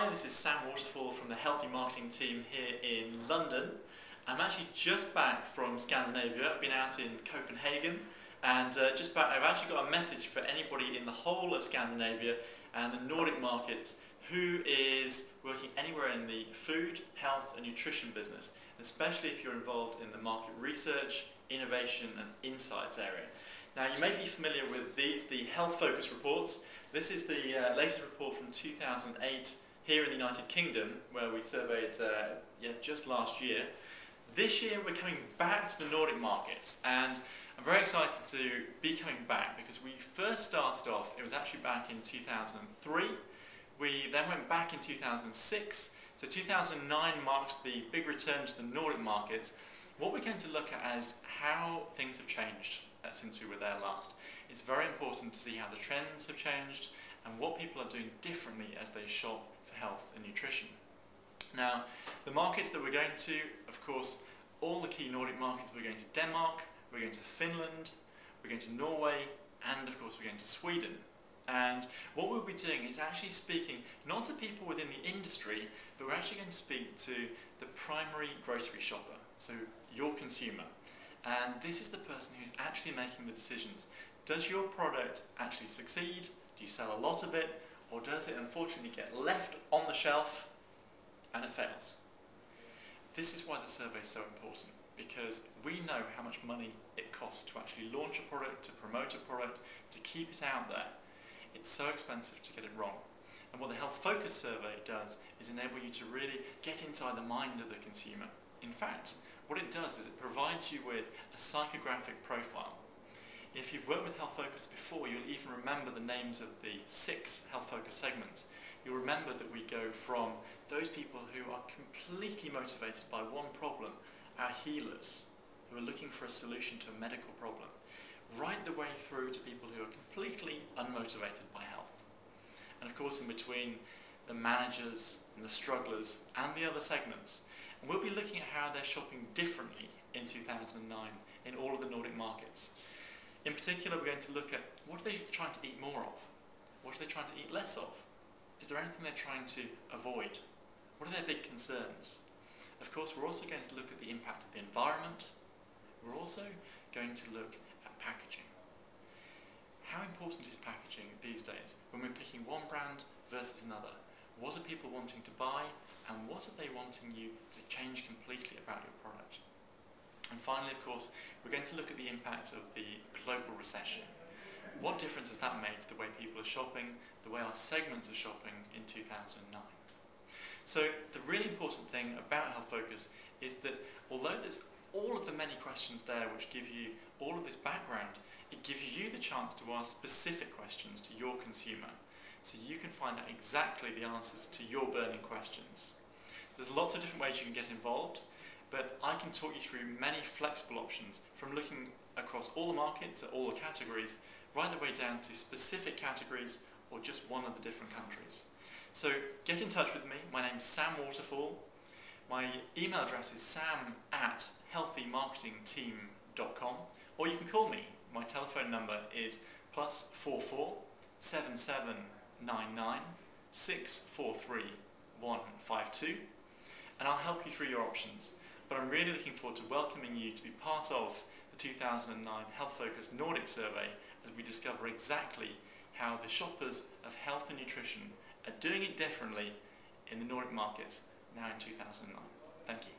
Hi, this is Sam Waterfall from the Healthy Marketing team here in London. I'm actually just back from Scandinavia. I've been out in Copenhagen and just back. I've actually got a message for anybody in the whole of Scandinavia and the Nordic markets who is working anywhere in the food, health and nutrition business, especially if you're involved in the market research, innovation and insights area. Now you may be familiar with these, the HealthFocus reports. This is the latest report from 2008 here in the United Kingdom, where we surveyed just last year. This year we're coming back to the Nordic markets, and I'm very excited to be coming back because we first started off, it was actually back in 2003. We then went back in 2006, so 2009 marks the big return to the Nordic markets. What we're going to look at is how things have changed since we were there last. It's very important to see how the trends have changed and what people are doing differently as they shop for health and nutrition. Now, the markets that we're going to, of course, all the key Nordic markets, we're going to Denmark, we're going to Finland, we're going to Norway, and of course we're going to Sweden. And what we'll be doing is actually speaking not to people within the industry, but we're actually going to speak to the primary grocery shopper, so your consumer. And this is the person who's actually making the decisions. Does your product actually succeed? Do you sell a lot of it? Or does it unfortunately get left on the shelf and it fails? This is why the survey is so important, because we know how much money it costs to actually launch a product, to promote a product, to keep it out there. It's so expensive to get it wrong. And what the HealthFocus survey does is enable you to really get inside the mind of the consumer. In fact, what it does is it provides you with a psychographic profile. If you've worked with HealthFocus before, you'll even remember the names of the 6 HealthFocus segments. You'll remember that we go from those people who are completely motivated by one problem, our healers, who are looking for a solution to a medical problem, right the way through to people who are completely unmotivated by health. And of course in between, the managers and the strugglers and the other segments. And we'll be looking at how they're shopping differently in 2009 in all of the Nordic markets. In particular, we're going to look at what are they trying to eat more of? What are they trying to eat less of? Is there anything they're trying to avoid? What are their big concerns? Of course, we're also going to look at the impact of the environment. We're also going to look at packaging. How important is packaging these days when we're picking one brand versus another? What are people wanting to buy, and what are they wanting you to change completely about your product? And finally, of course, we're going to look at the impact of the global recession. What difference has that made to the way people are shopping, the way our segments are shopping in 2009? So the really important thing about HealthFocus is that although there's all of the many questions there which give you all of this background, it gives you the chance to ask specific questions to your consumer, so you can find out exactly the answers to your burning questions. There's lots of different ways you can get involved, but I can talk you through many flexible options, from looking across all the markets at all the categories, right the way down to specific categories or just one of the different countries. So get in touch with me. My name's Sam Waterfall. My email address is sam@healthymarketingteam.com, or you can call me. My telephone number is +44 7799 643 152, and I'll help you through your options. But I'm really looking forward to welcoming you to be part of the 2009 HealthFocus Nordic survey as we discover exactly how the shoppers of health and nutrition are doing it differently in the Nordic markets now in 2009. Thank you.